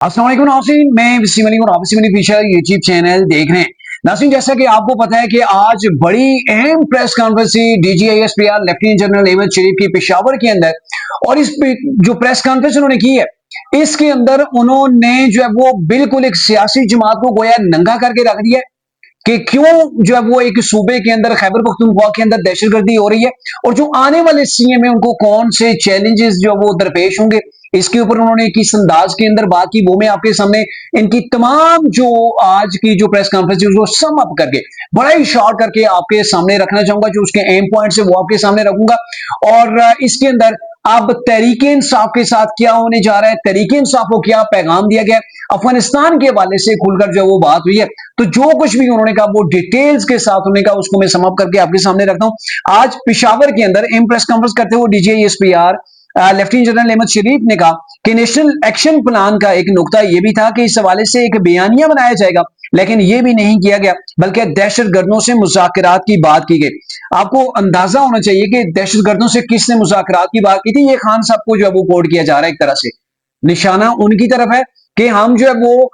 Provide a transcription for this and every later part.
अस्सलाम वालेकुम नाज़रीन, मैं वसीम अली और आप Wasim Ali official YouTube channel देख रहे हैं। नाज़रीन, जैसा कि आपको पता है कि आज बड़ी अहम प्रेस कॉन्फ्रेंस थी डीजीआईएसपीआर लेफ्टिनेंट जनरल अहमद शरीफ की पेशावर के अंदर। और इस जो प्रेस कॉन्फ्रेंस उन्होंने की है, इसके अंदर उन्होंने जो है वो बिल्कुल एक सियासी जमात को गोया नंगा करके रख दिया है कि क्यों जो है वो एक सूबे के अंदर खैबर पख्तूनख्वा के अंदर दहशतगर्दी हो रही है और जो आने वाले सीएम है उनको कौन से चैलेंजेस जो वो दरपेश होंगे। इसके ऊपर उन्होंने किस अंदाज के अंदर बात की, वो मैं आपके सामने इनकी तमाम जो आज की जो प्रेस कॉन्फ्रेंस है उसको सम अप करके बड़ा ही शॉर्ट करके आपके सामने रखना चाहूंगा। जो उसके एम पॉइंट्स है वो आपके सामने रखूंगा। और इसके अंदर अब तहरीक इंसाफ के साथ क्या होने जा रहा है, तहरीक इंसाफ को क्या पैगाम दिया गया, अफगानिस्तान के हवाले से खुलकर जो वो बात हुई है, तो जो कुछ भी उन्होंने कहा वो डिटेल्स के साथ उन्होंने कहा उसको मैं समअप करके आपके सामने रखता हूं। आज पिशावर के अंदर एम प्रेस कॉन्फ्रेंस करते हुए डीजीआईएसपीआर लेफ्टिनेंट जनरल अहमद शरीफ ने कहा कि नेशनल एक्शन प्लान का एक नुकता यह भी था कि इस हवाले से एक बयानिया बनाया जाएगा, लेकिन यह भी नहीं किया गया बल्कि दहशतगर्दों से मुज़ाकरात की बात की गई। आपको अंदाजा होना चाहिए कि दहशतगर्दों से किसने मुज़ाकरात की बात की थी। ये खान साहब को जो है वो कोड किया जा रहा है, एक तरह से निशाना उनकी तरफ है कि हम जो है वो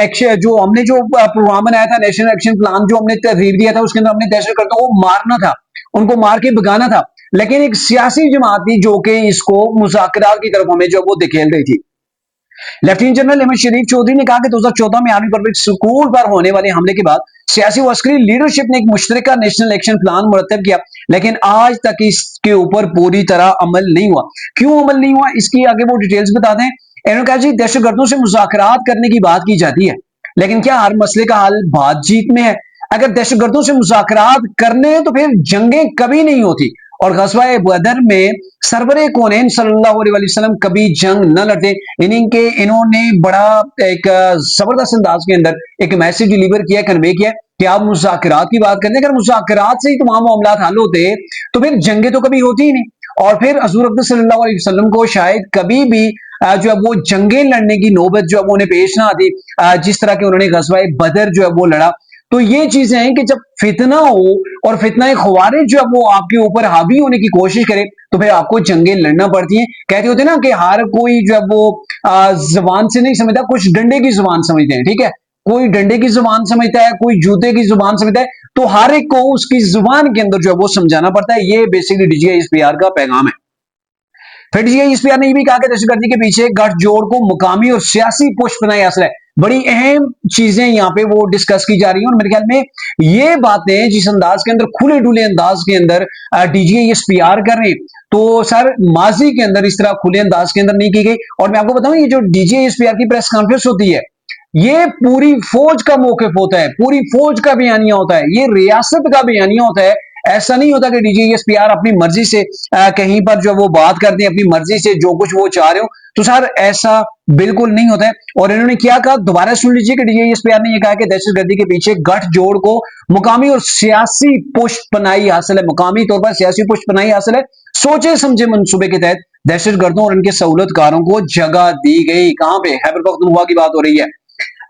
एक्शन जो हमने जो प्रोग्राम बनाया था, नेशनल एक्शन प्लान जो हमने तहरीर दिया था, उसके अंदर हमने दहशतगर्दों को मारना था, उनको मार के भगाना था। लेकिन एक सियासी जमात थी जो कि इसको मुज़ाकरात की तरफ हमें जो वो धकेल रही थी। लेफ्टिनेंट जनरल अहमद शरीफ चौधरी ने कहा कि 2014 में आर्मी पब्लिक स्कूल पर होने वाले हमले के बाद सियासी व अस्करी लीडरशिप ने एक मुश्तरका नेशनल एक्शन प्लान मुरतब किया, लेकिन आज तक इसके ऊपर पूरी तरह अमल नहीं हुआ। क्यों अमल नहीं हुआ, इसकी आगे वो डिटेल्स बता दें। इन्होंने कहा जी, दहशतगर्दों से मुज़ाकरात करने की बात की जाती है, लेकिन क्या हर मसले का हल बातचीत में है? अगर दहशतगर्दों से मुज़ाकरात करने हैं तो फिर जंगें कभी नहीं होती। और ग़ज़वा बदर में सरवरे कौनैन सल्लल्लाहु अलैहि वसल्लम कभी जंग न लड़ते। इन्होंने बड़ा एक जबरदस्त अंदाज के अंदर एक मैसेज डिलीवर किया, कन्वे किया कि आप मुज़ाकरात की बात करते हैं। अगर मुज़ाकरात से ही तमाम मामला हल होते तो फिर जंगे तो कभी होती ही नहीं, और फिर हज़ूर अक़दस सल्लल्लाहु अलैहि वसल्लम को शायद कभी भी जो है वो जंगे लड़ने की नौबत जो है वो उन्हें पेश ना आती, जिस तरह के उन्होंने ग़ज़वा बदर जो है वो लड़ा। तो ये चीजें हैं कि जब फितना हो और फितना ख्वारिज जो है वो आपके ऊपर हावी होने की कोशिश करे तो फिर आपको जंगें लड़ना पड़ती हैं। कहते होते हैं ना कि हर कोई जो है वो जबान से नहीं समझता, कुछ डंडे की जुबान समझते हैं। ठीक है, कोई डंडे की जुबान समझता है, कोई जूते की जुबान समझता है, तो हर एक को उसकी जुबान के अंदर जो है वो समझाना पड़ता है। ये बेसिकली डीजीआईएसपीआर का पैगाम है। फिर डीजीआईएसपीआर ने यह भी कहा कि दहशतगर्दी के पीछे गठजोड़ को मुकामी और सियासी पुष्पनाई हासिल है। बड़ी अहम चीजें यहाँ पे वो डिस्कस की जा रही हैं और मेरे ख्याल में ये बातें जिस अंदाज के अंदर, खुले डुले अंदाज के अंदर डीजीआईएसपीआर कर रहे हैं, तो सर माजी के अंदर इस तरह खुले अंदाज के अंदर नहीं की गई। और मैं आपको बताऊं, ये जो डीजीआईएसपीआर की प्रेस कॉन्फ्रेंस होती है, ये पूरी फौज का मौकिफ होता है, पूरी फौज का बयानिया होता है, ये रियासत का बयानिया होता है। ऐसा नहीं होता कि डीजीएसपीआर अपनी मर्जी से कहीं पर जो वो बात करते हैं, अपनी मर्जी से जो कुछ वो चाह रहे हो, तो सर ऐसा बिल्कुल नहीं होता है। और इन्होंने क्या कहा, दोबारा सुन लीजिए कि डीजीएसपीआर ने यह कहा कि दहशतगर्दी के पीछे गठजोड़ को मुकामी और सियासी पुष्पनाई हासिल है, मुकामी तौर पर सियासी पुष्पनाई हासिल है। सोचे समझे मंसूबे के तहत दहशतगर्दों और उनके सहूलतकारों को जगह दी गई। कहां पे? खैबर पख्तूनख्वा की बात हो रही है।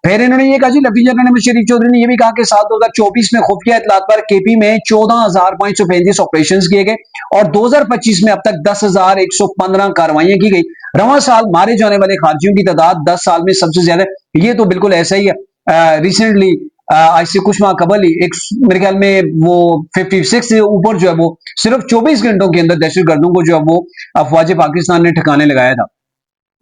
फिर इन्होंने ये कहा जी, लेफ्टिनेंट जनरल अहमद शरीफ चौधरी ने यह भी कहा कि साल 2024 में खुफिया इतलात पर केपी में 14,535 ऑपरेशन किए गए और 2025 में अब तक 10,115 कार्रवाइयां की गई। रवां साल मारे जाने वाले खारजियों की तादाद 10 साल में सबसे ज्यादा। ये तो बिल्कुल ऐसा ही है। रिसेंटली आज से कुछ माह कबल ही एक मेरे ख्याल में वो 56 से ऊपर जो है वो सिर्फ 24 घंटों के अंदर दहशतगर्दों को जो है वो अफवाज पाकिस्तान ने ठिकाने लगाया था।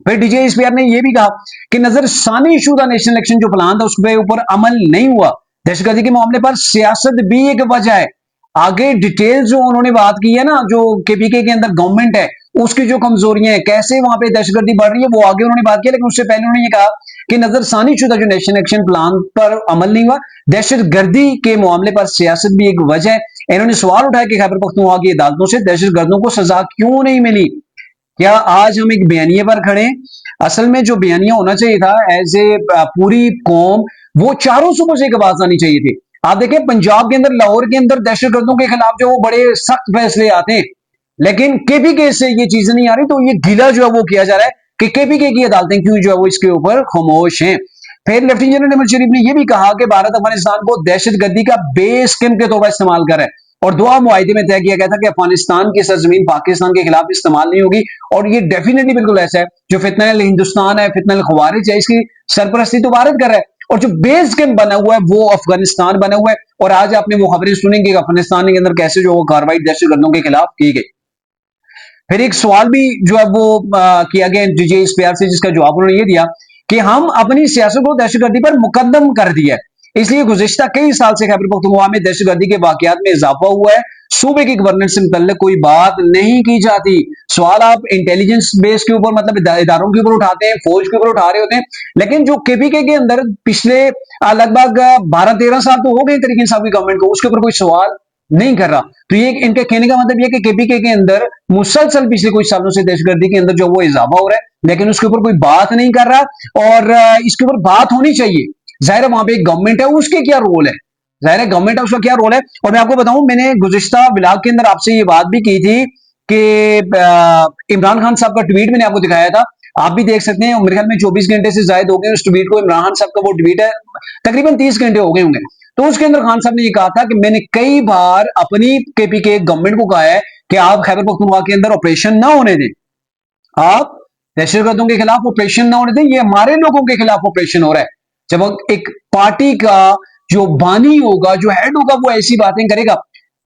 फिर डीजीएसपीआर ने यह भी कहा कि नजरसानी शुदा नेशनल इलेक्शन जो प्लान था उसके ऊपर अमल नहीं हुआ। दहशतगर्दी के मामले पर सियासत भी एक वजह है। आगे डिटेल जो उन्होंने बात की है ना, जो केपीके के अंदर गवर्नमेंट है उसकी जो कमजोरियां हैं, कैसे वहां पे दहशतगर्दी बढ़ रही है, वो आगे उन्होंने बात की। लेकिन उससे पहले उन्होंने ये कहा कि नजरसानी शुदा जो नेशनल एक्शन प्लान पर अमल नहीं हुआ, दहशतगर्दी के मामले पर सियासत भी एक वजह है। इन्होंने सवाल उठाया कि खैबर पख्तूनख्वा की अदालतों से दहशतगर्दों को सजा क्यों नहीं मिली। क्या आज हम एक बयानिए पर खड़े हैं? असल में जो बयानिया होना चाहिए था एज ए पूरी कौम, वो चारों सूबों से एक आवाज आनी चाहिए थी। आप देखें पंजाब के अंदर, लाहौर के अंदर दहशतगर्दों के खिलाफ जो बड़े सख्त फैसले आते हैं, लेकिन केपीके से ये चीजें नहीं आ रही। तो ये गिला जो है वो किया जा रहा है कि केपीके की अदालतें क्यों जो है वो इसके ऊपर खामोश हैं। फिर लेफ्टिनेंट जनरल अहमद शरीफ ने यह भी कहा कि भारत अफगानिस्तान को दहशतगर्दी का बेस कैंप के तौर पर इस्तेमाल कर रहा है। और दुआ मुआहिदे में तय किया गया था कि अफगानिस्तान की सरजमीन पाकिस्तान के खिलाफ इस्तेमाल नहीं होगी। और ये डेफिनेटली बिल्कुल ऐसा है। जो फितनल हिंदुस्तान है, फितनल खवारिज है, इसकी सरपरस्ती तो भारत कर रहा है और जो बेस कैंप बना हुआ है वो अफगानिस्तान बना हुआ है। और आज आपने वो खबरें सुनी कि अफगानिस्तान के अंदर कैसे जो कार्रवाई दहशतगर्दों के खिलाफ की गई। फिर एक सवाल भी जो है वो किया गया डीजे इस्पियार से, जिसका जवाब उन्होंने ये दिया कि हम अपनी सियासत को दहशतगर्दी पर मुकदम कर दिया है, इसलिए गुज़िश्ता कई साल से खैबर पख्तूनख्वा में दहशतगर्दी के वाकयात में इजाफा हुआ है। सूबे की गवर्नेंस से मुतल्लिक कोई बात नहीं की जाती। सवाल आप इंटेलिजेंस बेस के ऊपर, मतलब इदारों के ऊपर उठाते हैं, फौज के ऊपर उठा रहे होते हैं, लेकिन जो केपीके के अंदर पिछले लगभग 12-13 साल तो हो गए तरीके इंसाफ की गवर्नमेंट को, उसके ऊपर कोई सवाल नहीं कर रहा। तो ये इनके कहने का मतलब ये कि केपीके के अंदर मुसलसल पिछले कुछ सालों से दहशतगर्दी के अंदर जो वो इजाफा हो रहा है, लेकिन उसके ऊपर कोई बात नहीं कर रहा। और इसके ऊपर बात होनी चाहिए। जाहिर है वहां पे एक गवर्नमेंट है, उसके क्या रोल है, जाहिर है गवर्नमेंट है उसका क्या रोल है। और मैं आपको बताऊं, मैंने गुज़िश्ता ब्लॉग के अंदर आपसे ये बात भी की थी कि इमरान खान साहब का ट्वीट मैंने आपको दिखाया था, आप भी देख सकते हैं। मेरे ख्याल में 24 घंटे से ज्यादा हो गए उस ट्वीट को। इमरान खान साहब का वो ट्वीट है, तकरीबन 30 घंटे हो गए होंगे। तो उसके अंदर खान साहब ने ये कहा था कि मैंने कई बार अपनी केपीके गवर्नमेंट को कहा है कि आप खैबर पख्तूनख्वा के अंदर ऑपरेशन ना होने दें, आप दहशतगर्दों के खिलाफ ऑपरेशन ना होने दें, ये हमारे लोगों के खिलाफ ऑपरेशन हो रहा है। जब एक पार्टी का जो बानी होगा, जो हेड होगा, वो ऐसी बातें करेगा,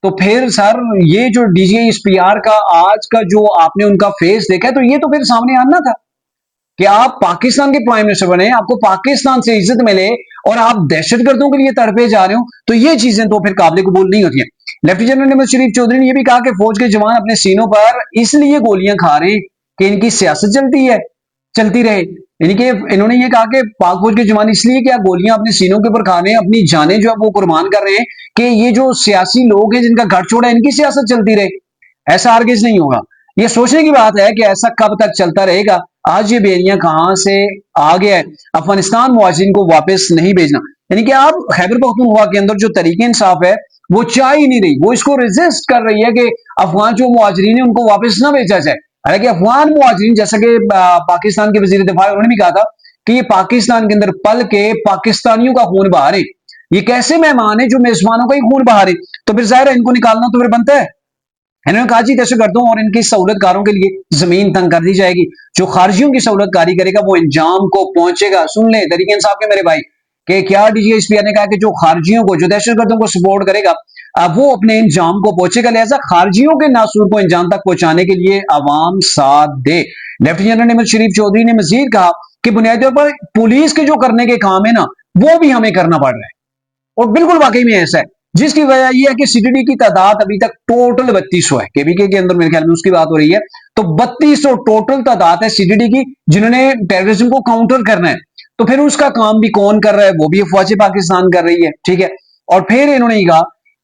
तो फिर सर ये जो डीजीएसपीआर का आज का जो आपने उनका फेस देखा, तो ये तो फिर सामने आना था कि आप पाकिस्तान के प्राइम मिनिस्टर बने, आपको पाकिस्तान से इज्जत मिले और आप दहशतगर्दों के लिए तड़पे जा रहे हो, तो ये चीजें तो फिर काबिल कबूल नहीं होती हैं। लेफ्टिनेंट जनरल नवाज शरीफ चौधरी ने यह भी कहा कि फौज के जवान अपने सीनों पर इसलिए गोलियां खा रहे हैं कि इनकी सियासत चलती रहे। यानी कि इन्होंने ये कहा कि पाक फौज के जवान इसलिए क्या गोलियां अपने सीनों के ऊपर खा रहे हैं, अपनी जानें जो है वो कुर्बान कर रहे हैं कि ये जो सियासी लोग हैं जिनका गठजोड़ है, इनकी सियासत चलती रहे। ऐसा हरगिज नहीं होगा। ये सोचने की बात है कि ऐसा कब तक चलता रहेगा। आज ये बेरियां कहां से आ गया है, अफगानिस्तान मुहाजिरीन को वापस नहीं भेजना। यानी कि आप खैबर पख्तूनख्वा के अंदर जो तरीके इंसाफ है वो चाह ही नहीं रही, वो इसको रेजिस्ट कर रही है कि अफगान जो मुहाजिरीन है उनको वापस ना भेजा जाए। हालांकि अफगान मुहाजिरीन, जैसा कि पाकिस्तान के वजीर दिफा उन्होंने भी कहा था कि ये पाकिस्तान के अंदर पल के पाकिस्तानियों का खून बहा रहे, ये कैसे मेहमान है जो मेजबानों का ही खून बहा रहे, तो फिर जाहिर है इनको निकालना तो फिर बनता है। इन्होंने कहा जी दहशतगर्दों और इनकी सहूलतकारों के लिए जमीन तंग कर दी जाएगी, जो खारजियों की सहूलतकारी करेगा वो इंजाम को पहुंचेगा। सुन ले तरीके इंसाफ के मेरे भाई, कि क्या डीजीएसपीआर ने कहा कि जो खारजियों को, जो दहशतगर्दों को सपोर्ट करेगा, अब वो अपने इंजाम को पहुंचेगा। लिहाजा खारजियों के नासूर को इंजाम तक पहुंचाने के लिए आवाम साथ दे। लेफ्टिनेंट जनरल नवाज शरीफ चौधरी ने मजीद कहा कि बुनियादी तौर पर पुलिस के जो करने के काम है ना, वो भी हमें करना पड़ रहा है। और बिल्कुल वाकई में ऐसा है, जिसकी वजह यह है कि सीटीडी की तादाद अभी तक टोटल 3200 है। केबीके के अंदर मेरे ख्याल में उसकी बात हो रही है, तो 3200 टोटल तादाद है सीटीडी की, जिन्होंने टेररिज्म को काउंटर करना है। तो फिर उसका काम भी कौन कर रहा है, वो भी अफवाज पाकिस्तान कर रही है, ठीक है। और फिर इन्होंने कहा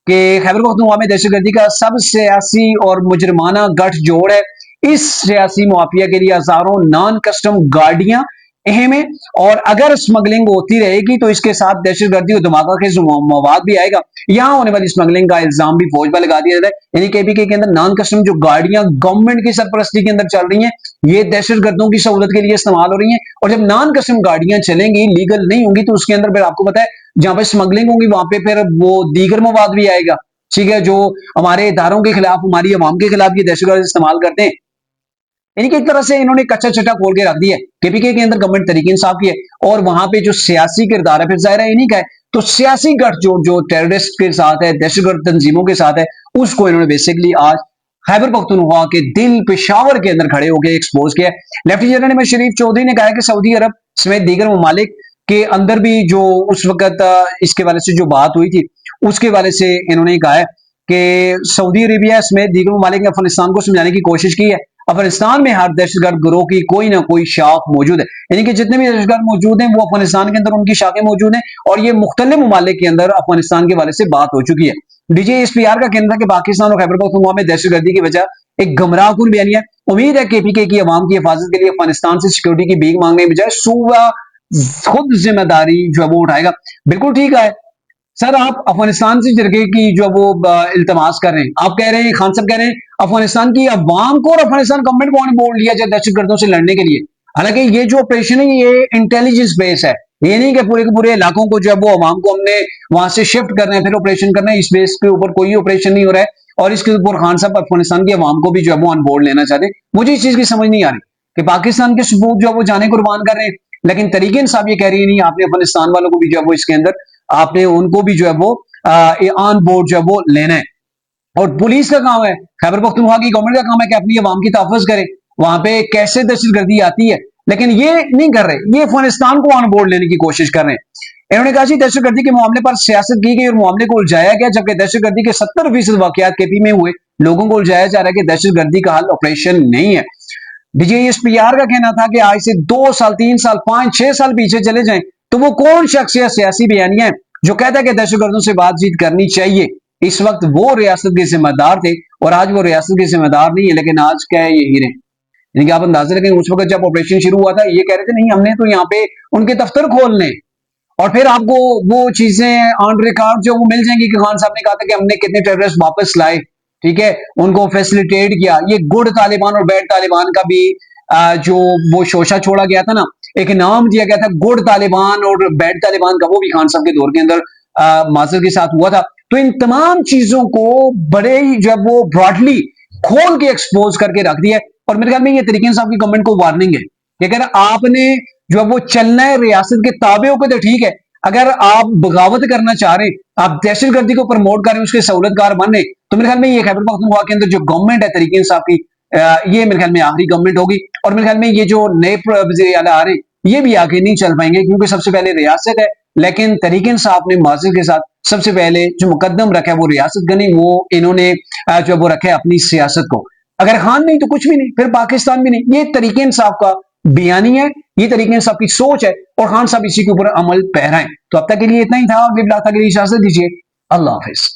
कि खैबर पख्तूनख्वा में दहशतगर्दी का सब सियासी और मुजरमाना गठजोड़ है। इस सियासी मुआफिया के लिए हजारों नॉन कस्टम गाड़ियां अहम है, और अगर स्मगलिंग होती रहेगी तो इसके साथ दहशतगर्दी और धमाका खेज मवाद भी आएगा। यहां होने वाली स्मगलिंग का इल्जाम भी फौज पर लगा दिया जाता है। यानी केपीके के अंदर नॉन कस्टम जो गाड़ियां गवर्नमेंट की सरपरस्ती के अंदर चल रही हैं, ये दहशतगर्दों की सहूलत के लिए इस्तेमाल हो रही हैं। और जब नॉन कस्टम गाड़ियां चलेंगी, लीगल नहीं होंगी, तो उसके अंदर फिर आपको पता है जहां पर स्मगलिंग होगी वहां पे फिर वो दीगर मवाद भी आएगा, ठीक है, जो हमारे इदारों के खिलाफ, हमारी अवाम के खिलाफ ये दहशतगर्द इस्तेमाल करते हैं। यानी कि एक तरह से इन्होंने कच्चा चट्टा खोल के रख दिया है। केपीके के अंदर गवर्नमेंट तरीके इंसाफ की है, और वहां पे जो सियासी किरदार है फिर जाहिर है इन्हीं का है। तो सियासी गठजोड़ जो टेररिस्ट के साथ है, दहशतगर्द तंजीमों के साथ है, उसको इन्होंने बेसिकली आज खैबर पख्तूनख्वा के दिल पेशावर के अंदर खड़े होकर एक्सपोज किया। लेफ्टिनेंट जनरल नवाज शरीफ चौधरी ने कहा कि सऊदी अरब समेत दीगर ममालिक के अंदर भी जो उस वक्त इसके वाले से जो बात हुई थी, उसके वाले से इन्होंने कहा है कि सऊदी अरेबिया समेत दीगर ममालिक ने अफगानिस्तान को समझाने की कोशिश की है, अफगानिस्तान में हर दहशतगर्द गिरोह की कोई ना कोई शाख मौजूद है। यानी कि जितने भी दहशतगर्द मौजूद हैं वो अफगानिस्तान के अंदर उनकी शाखें मौजूद हैं, और ये मुख्तलिफ ममालिक के अंदर अफगानिस्तान के वाले से बात हो चुकी है। डीजीएसपीआर का कहना था कि पाकिस्तान और खैबर पख्तूनख्वा में दहशतगर्दी की वजह एक गमराहकुन बयानिया। उम्मीद है केपीके की अवाम की हिफाजत के लिए अफगानिस्तान से सिक्योरिटी की भीख मांगने के बजाय सूबा खुद जिम्मेदारी जो है वो उठाएगा। बिल्कुल ठीक है सर, आप अफगानिस्तान से जरगे की जो वो इल्तमास कर रहे हैं, आप कह रहे हैं, खान साहब कह रहे हैं अफगानिस्तान की अवाम को और अफगानिस्तान गवर्नमेंट को बोल लिया जाए दहशतगर्दों से लड़ने के लिए। हालांकि ये जो ऑपरेशन है ये इंटेलिजेंस बेस है, ये नहीं कि पूरे के पूरे इलाकों को जो है वो अवाम को हमने वहां से शिफ्ट करना है, फिर ऑपरेशन करना है। इस बेस के ऊपर कोई ऑपरेशन नहीं हो रहा है और इसके ऊपर खान साहब अफगानिस्तान की अवाम को भी जो है वो ऑन बोर्ड लेना चाहते हैं। मुझे इस चीज की समझ नहीं आ रही कि पाकिस्तान के सबूत जो है वो जाने कुर्बान कर रहे हैं, लेकिन तरीके इंसाफ ये कह रही है नहीं, आपने अफगानिस्तान वालों को भी जो है वो इसके अंदर आपने उनको भी जो है वो ऑन बोर्ड जो है वो लेना है। और पुलिस का काम है, खैबर पख्तूनख्वा की गवर्नमेंट का काम है कि अपनी आवाम की तहफ़्फ़ुज़ करे। वहां पे कैसे दहशतगर्दी आती है, लेकिन ये नहीं कर रहे, ये अफगानिस्तान को ऑन बोर्ड लेने की कोशिश कर रहे हैं। इन्होंने कहा जी दहशतगर्दी के मामले पर सियासत की गई और मामले को उलझाया गया, जबकि दहशतगर्दी के 70% वाकयात केपी में हुए। लोगों को उलझाया जा रहा है कि दहशतगर्दी का हल ऑपरेशन नहीं है। डीजीएसपीआर का कहना था कि आज से 2 साल 3 साल 5 6 साल पीछे चले जाएं तो वो कौन शख्स या सियासी बयानिया है जो कहता है कि दहशतगर्दों से बातचीत करनी चाहिए। इस वक्त वो रियासत के जिम्मेदार थे और आज वो रियासत के जिम्मेदार नहीं है, लेकिन आज क्या है, ये हीरे। यानी कि आप अंदाजा लगाएं, उस वक्त जब ऑपरेशन शुरू हुआ था ये कह रहे थे नहीं हमने तो यहाँ पे उनके दफ्तर खोलने, और फिर आपको वो चीजें ऑन रिकॉर्ड जो वो मिल जाएंगी कि खान साहब ने कहा था कि हमने कितने टेररिस्ट वापस लाए, ठीक है, उनको फैसिलिटेट किया। ये गुड तालिबान और बैड तालिबान का भी जो वो शोशा छोड़ा गया था ना, एक नाम दिया गया था गुड तालिबान और बैड तालिबान का, वो भी खान साहब के दौर के अंदर माजर के साथ हुआ था। तो इन तमाम चीजों को बड़े ही जब वो ब्रॉडली खोल के एक्सपोज करके रख दिया। और मेरे ख्याल में ये तरीके साहब की गवर्नमेंट को वार्निंग है कि अगर आपने जो वो चलना है रियासत के ताबे होकर तो ठीक है, अगर आप बगावत करना चाह रहे हैं, आप दहशतगर्दी को प्रमोट कर रहे हैं, उसके सहूलतकार बन रहे, तो मेरे ख्याल में ये खैबर पख्तूनख्वा के अंदर जो गवर्नमेंट है तरीके इंसाफ की, ये मेरे ख्याल में आखिरी गवर्नमेंट होगी। और मेरे ख्याल में ये जो नए वज़ीर आला आ रहे हैं ये भी आगे नहीं चल पाएंगे, क्योंकि सबसे पहले रियासत है, लेकिन तरीके इंसाफ ने माजिद के साथ सबसे पहले जो मुकदम रखा है वो रियासत का नहीं, वो इन्होंने जो वो रखा है अपनी सियासत को। अगर खान नहीं तो कुछ भी नहीं, फिर पाकिस्तान भी नहीं। ये तरीके इंसाफ का बयानी है, ये तरीके इंसाफ की सोच है और खान साहब इसी के ऊपर अमल पैरा है। तो अब तक के लिए इतना ही था, अगली मुलाकात के लिए इजाजत दीजिए। अल्लाह हाफिज।